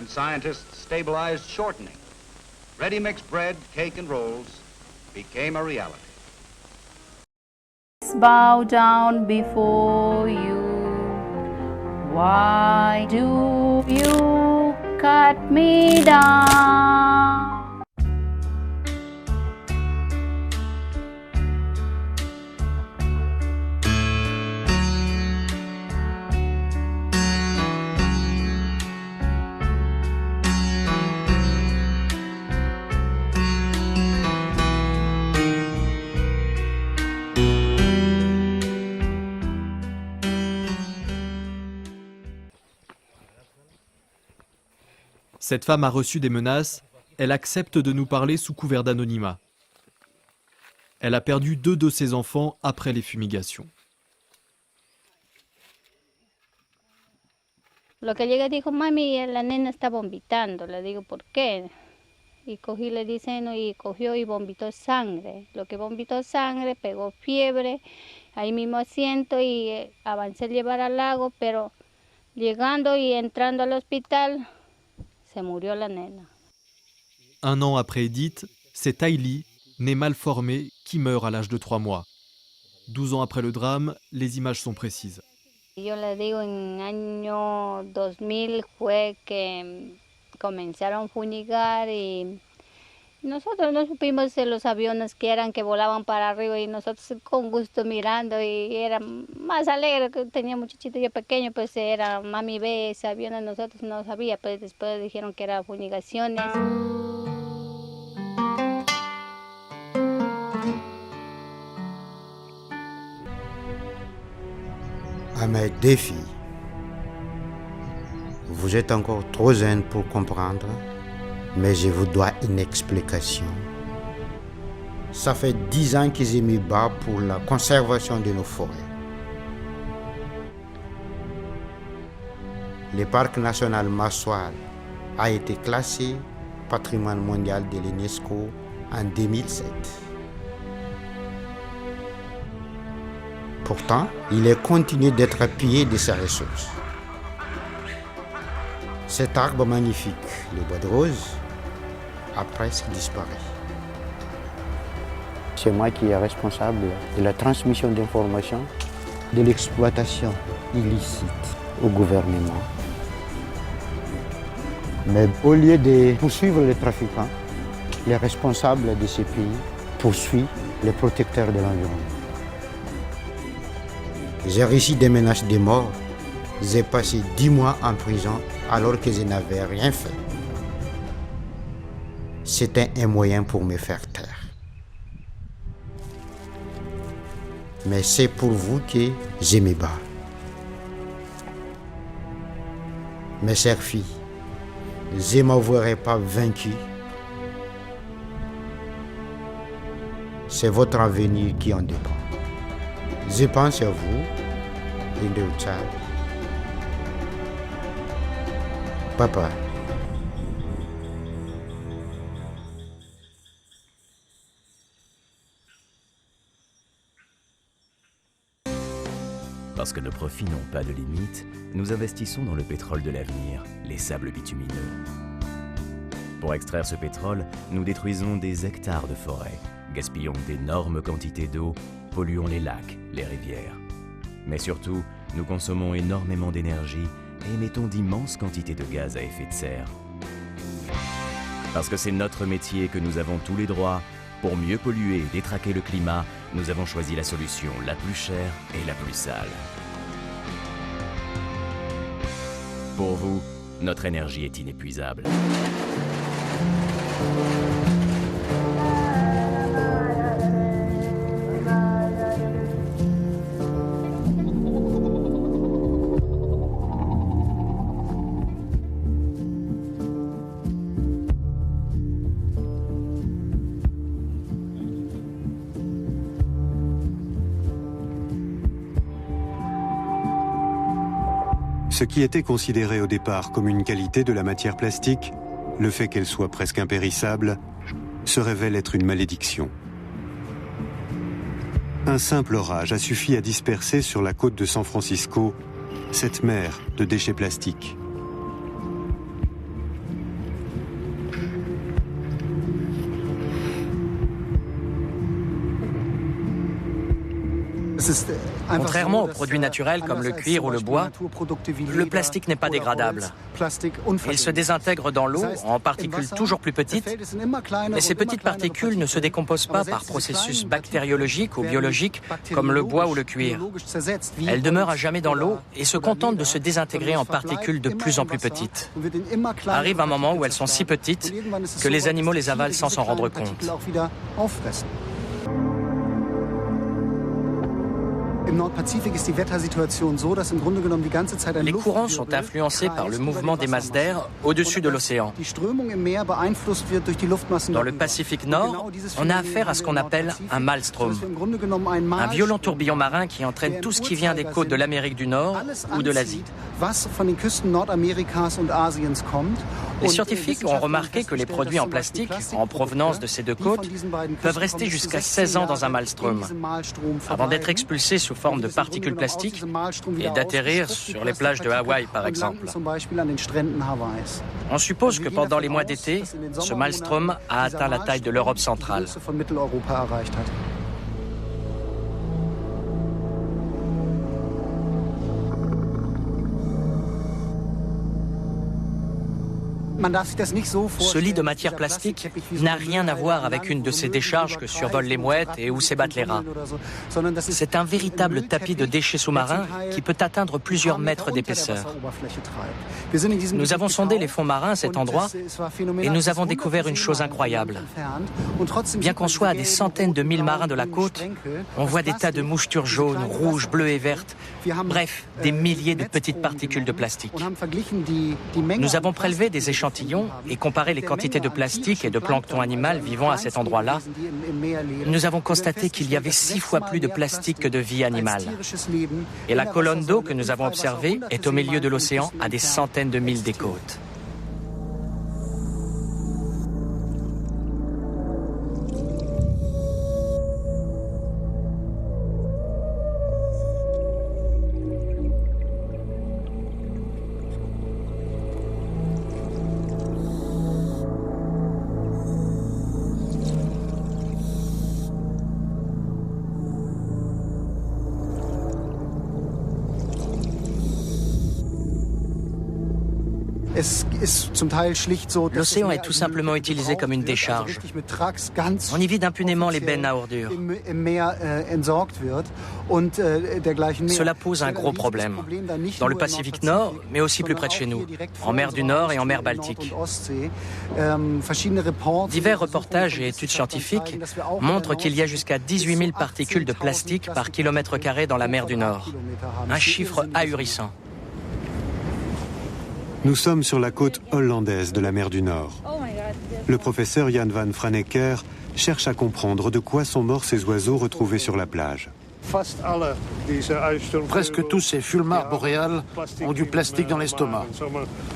and scientists stabilized shortening. Ready-mixed bread, cake, and rolls became a reality. Bow down before you. Why do you cut me down? Cette femme a reçu des menaces, elle accepte de nous parler sous couvert d'anonymat. Elle a perdu 2 de ses enfants après les fumigations. Lo que llega dijo, mami, la nena está vomitando. Le digo, ¿por qué? Y cogí, le di seno y cogió y vomitó sangre. Lo que vomitó sangre, pegó fiebre, ahí mismo asiento y avancé a llevar al lago, pero llegando y entrando al hospital, se murió la nena. 1 an après Edith, c'est Tylee, née mal formée, qui meurt à l'âge de 3 mois. 12 ans après le drame, les images sont précises. Yo le digo, en año 2000 fue que comenzaron a fumigar y nosotros no supimos de los aviones que eran que volaban para arriba y nosotros con gusto mirando y era más alegre que tenía muchachito yo pequeño, pues era mami ve ese avión, nosotros no sabía, pues después dijeron que eran fumigaciones. À mes 2 filles, vous êtes encore trop jeunes pour comprendre, mais je vous dois une explication. Ça fait 10 ans que je me bats pour la conservation de nos forêts. Le parc national Massoir a été classé patrimoine mondial de l'UNESCO en 2007. Pourtant, il est continué d'être pillé de ses ressources. Cet arbre magnifique, le bois de rose, a presque disparu. C'est moi qui est responsable de la transmission d'informations, de l'exploitation illicite au gouvernement. Mais au lieu de poursuivre les trafiquants, les responsables de ces pays poursuivent les protecteurs de l'environnement. J'ai reçu des menaces de mort. J'ai passé 10 mois en prison alors que je n'avais rien fait. C'était un moyen pour me faire taire. Mais c'est pour vous que je me bats. Mes chères filles, je ne m'avouerai pas vaincu. C'est votre avenir qui en dépend. Je pense à vous, Indeuchal. Papa. Parce que nos profits n'ont pas de limite, nous investissons dans le pétrole de l'avenir, les sables bitumineux. Pour extraire ce pétrole, nous détruisons des hectares de forêt, gaspillons d'énormes quantités d'eau, polluons les lacs, les rivières. Mais surtout, nous consommons énormément d'énergie et émettons d'immenses quantités de gaz à effet de serre. Parce que c'est notre métier que nous avons tous les droits, pour mieux polluer et détraquer le climat, nous avons choisi la solution la plus chère et la plus sale. Pour vous, notre énergie est inépuisable. Ce qui était considéré au départ comme une qualité de la matière plastique, le fait qu'elle soit presque impérissable, se révèle être une malédiction. Un simple orage a suffi à disperser sur la côte de San Francisco cette mer de déchets plastiques. Contrairement aux produits naturels comme le cuir ou le bois, le plastique n'est pas dégradable. Il se désintègre dans l'eau en particules toujours plus petites, mais ces petites particules ne se décomposent pas par processus bactériologiques ou biologiques comme le bois ou le cuir. Elles demeurent à jamais dans l'eau et se contentent de se désintégrer en particules de plus en plus petites. Arrive un moment où elles sont si petites que les animaux les avalent sans s'en rendre compte. Les courants sont influencés par le mouvement des masses d'air au-dessus de l'océan. Dans le Pacifique Nord, on a affaire à ce qu'on appelle un maelstrom, un violent tourbillon marin qui entraîne tout ce qui vient des côtes de l'Amérique du Nord ou de l'Asie. Les scientifiques ont remarqué que les produits en plastique, en provenance de ces deux côtes, peuvent rester jusqu'à 16 ans dans un maelstrom, avant d'être expulsés sous forme de particules plastiques et d'atterrir sur les plages de Hawaï, par exemple. On suppose que pendant les mois d'été, ce maelstrom a atteint la taille de l'Europe centrale. Ce lit de matière plastique n'a rien à voir avec une de ces décharges que survolent les mouettes et où s'ébattent les rats. C'est un véritable tapis de déchets sous-marins qui peut atteindre plusieurs mètres d'épaisseur. Nous avons sondé les fonds marins à cet endroit et nous avons découvert une chose incroyable. Bien qu'on soit à des centaines de milles marins de la côte, on voit des tas de mouchetures jaunes, rouges, bleues et vertes. Bref, des milliers de petites particules de plastique. Nous avons prélevé des échantillons et comparé les quantités de plastique et de plancton animal vivant à cet endroit-là. Nous avons constaté qu'il y avait 6 fois plus de plastique que de vie animale. Et la colonne d'eau que nous avons observée est au milieu de l'océan à des centaines de milles des côtes. L'océan est tout simplement utilisé comme une décharge. On y vide impunément les bennes à ordures. Cela pose un gros problème, dans le Pacifique Nord, mais aussi plus près de chez nous, en mer du Nord et en mer Baltique. Divers reportages et études scientifiques montrent qu'il y a jusqu'à 18 000 particules de plastique par kilomètre carré dans la mer du Nord. Un chiffre ahurissant. Nous sommes sur la côte hollandaise de la mer du Nord. Le professeur Jan van Franeker cherche à comprendre de quoi sont morts ces oiseaux retrouvés sur la plage. Presque tous ces fulmars boréales ont du plastique dans l'estomac.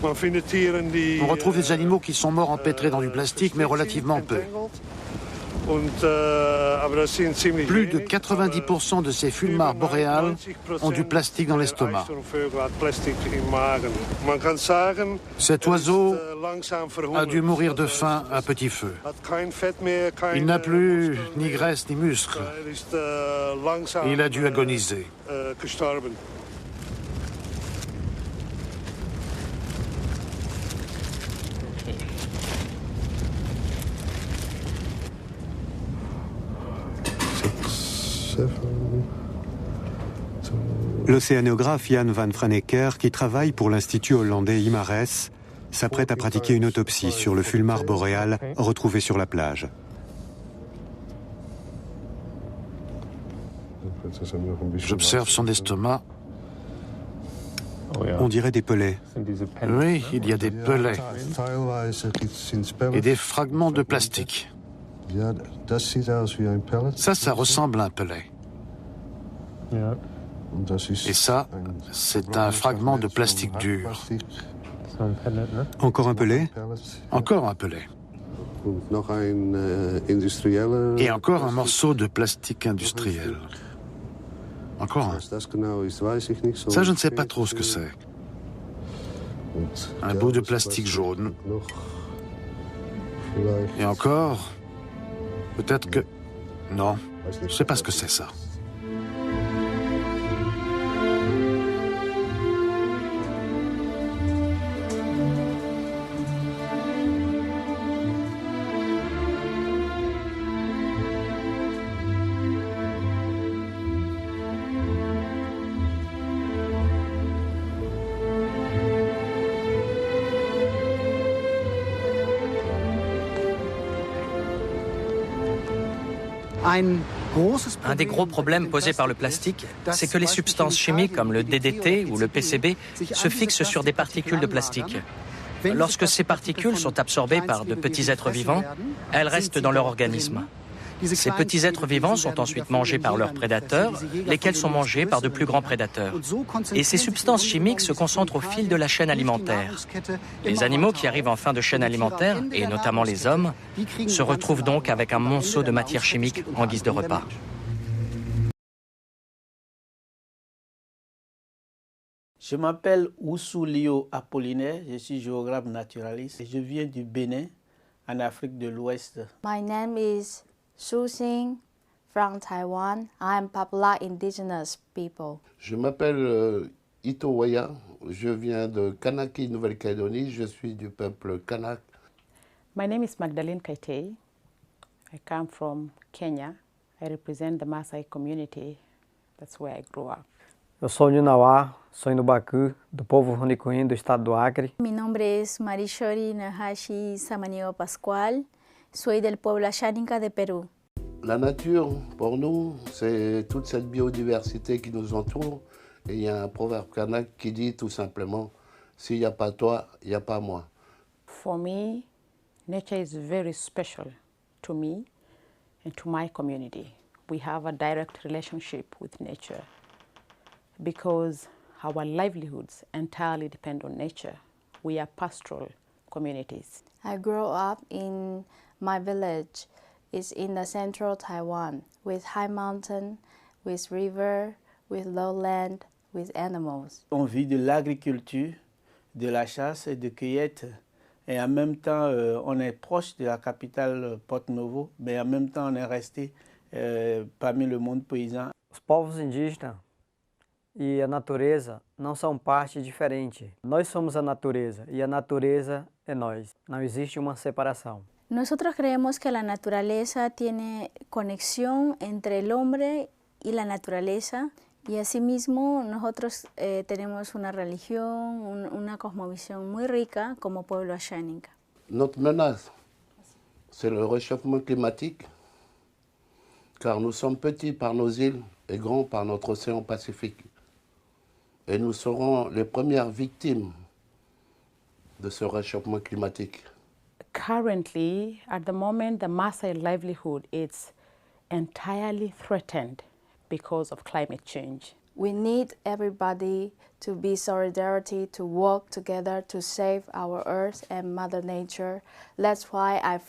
On retrouve des animaux qui sont morts empêtrés dans du plastique, mais relativement peu. Plus de 90% de ces fulmars boréales ont du plastique dans l'estomac. Cet oiseau a dû mourir de faim à petit feu. Il n'a plus ni graisse ni muscle. Il a dû agoniser. L'océanographe Jan van Franeker, qui travaille pour l'Institut hollandais IMARES, s'apprête à pratiquer une autopsie sur le fulmar boréal retrouvé sur la plage. J'observe son estomac. On dirait des pelets. Oui, il y a des pelets et des fragments de plastique. Ça ressemble à un pelet. Et ça, c'est un fragment de plastique dur. Encore un pelet? Encore un pelet. Et encore un morceau de plastique industriel. Encore un. Ça, je ne sais pas trop ce que c'est. Un bout de plastique jaune. Et encore... Peut-être que... Non, je ne sais pas ce que c'est ça. Un des gros problèmes posés par le plastique, c'est que les substances chimiques comme le DDT ou le PCB se fixent sur des particules de plastique. Lorsque ces particules sont absorbées par de petits êtres vivants, elles restent dans leur organisme. Ces petits êtres vivants sont ensuite mangés par leurs prédateurs, lesquels sont mangés par de plus grands prédateurs. Et ces substances chimiques se concentrent au fil de la chaîne alimentaire. Les animaux qui arrivent en fin de chaîne alimentaire, et notamment les hommes, se retrouvent donc avec un monceau de matière chimique en guise de repas. Je m'appelle Ousoulio Apollinaire, je suis géographe naturaliste et je viens du Bénin, en Afrique de l'Ouest. My name is Su Xing from Taiwan. I am Papua indigenous people. Je m'appelle Ito Waya, je viens de Kanaki, Nouvelle-Calédonie, je suis du peuple Kanak. My name is Magdalene Kaitei. I come from Kenya. I represent the Maasai community. That's where I grew up. Eu sou Ninauá, sou Inubacu, do povo Runicuim, do estado do Acre. Mi nombre es Marishori Nahashi Samaniego Pascual. Soy del pueblo Ashaninka de Perú. La nature, pour nous, c'est toute cette biodiversité qui nous entoure. Et il y a un proverbe kanak qui dit tout simplement, s'il n'y a pas toi, il n'y a pas moi. For me, nature is very special to me and to my community. We have a direct relationship with nature because our livelihoods entirely depend on nature. We are pastoral communities. I grew up in my village. It's in the central Taiwan with high mountain, with river, with lowland, with animals. On vit de l'agriculture, de la chasse et de cueillette. Et en même temps, on est proche de la capitale Porto Novo, mais en même temps, on est resté parmi le monde paysan. Os povos indígenas e a natureza não são parte diferente. Nós somos a natureza e a natureza é nós. Não existe uma separação. Nosotros creemos que la naturaleza tiene conexión entre el hombre y la naturaleza y asimismo nosotros tenemos una religión, una cosmovisión muy rica como pueblo ashaninka. Notre menace, c'est le réchauffement climatique, car nous sommes petits par nos îles et grands par notre océan Pacifique. Et nous serons les premières victimes de ce réchauffement climatique. Currently, at the moment, the Maasai livelihood is entirely threatened because of climate change. We need everybody to be solidarity, to work together to save our earth and Mother Nature. That's why I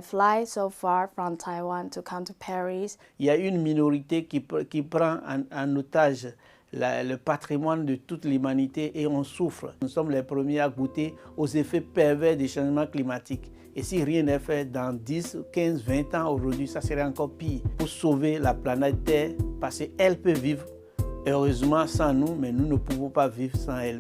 fly so far from Taiwan to come to Paris. Il y a une minorité qui prend en otage le patrimoine de toute l'humanité et on souffre. Nous sommes les premiers à goûter aux effets pervers des changements climatiques. Et si rien n'est fait dans 10, 15, 20 ans aujourd'hui, ça serait encore pire pour sauver la planète Terre parce qu'elle peut vivre heureusement sans nous, mais nous ne pouvons pas vivre sans elle.